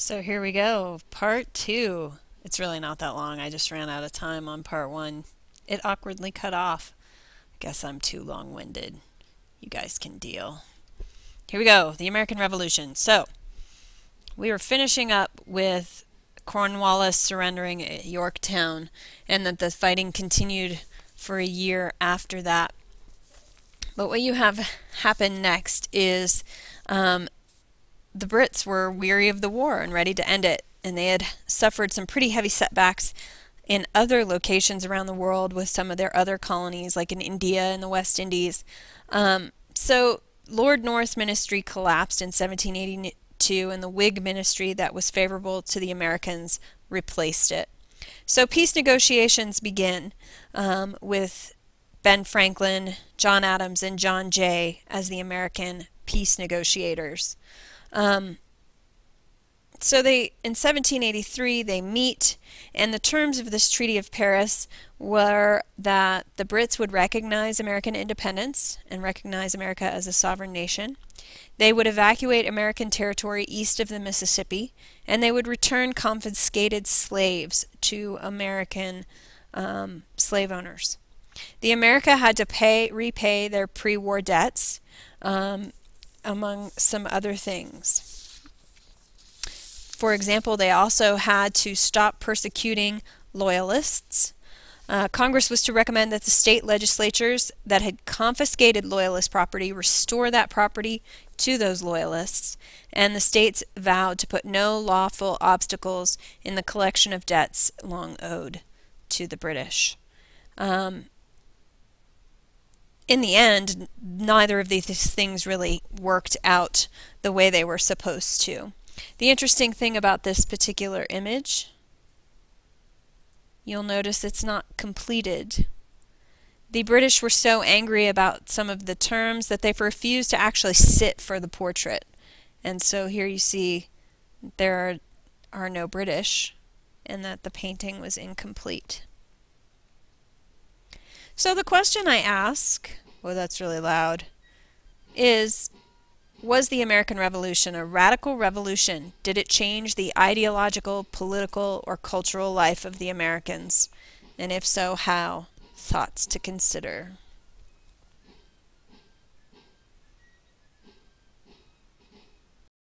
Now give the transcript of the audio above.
So here we go, part two. It's really not that long. I just ran out of time on part one. It awkwardly cut off. I guess I'm too long-winded. You guys can deal. Here we go, the American Revolution. So we were finishing up with Cornwallis surrendering at Yorktown, and that the fighting continued for a year after that. But what you have happen next is the Brits were weary of the war and ready to end it, and they had suffered some pretty heavy setbacks in other locations around the world with some of their other colonies, like in India and the West Indies. So Lord North's ministry collapsed in 1782, and the Whig ministry that was favorable to the Americans replaced it. So peace negotiations begin with Ben Franklin, John Adams, and John Jay as the American peace negotiators. So in 1783 they meet, and the terms of this Treaty of Paris were that the Brits would recognize American independence and recognize America as a sovereign nation. They would evacuate American territory east of the Mississippi, and they would return confiscated slaves to American slave owners. The America had to repay their pre-war debts, among some other things. For example, they also had to stop persecuting loyalists. Congress was to recommend that the state legislatures that had confiscated loyalist property restore that property to those loyalists, and the states vowed to put no lawful obstacles in the collection of debts long owed to the British. In the end, neither of these things really worked out the way they were supposed to. The interesting thing about this particular image, you'll notice it's not completed. The British were so angry about some of the terms that they refused to actually sit for the portrait. And so here you see there are no British, and that the painting was incomplete. So the question I ask, oh, that's really loud, is, was the American Revolution a radical revolution? Did it change the ideological, political, or cultural life of the Americans? And if so, how? Thoughts to consider.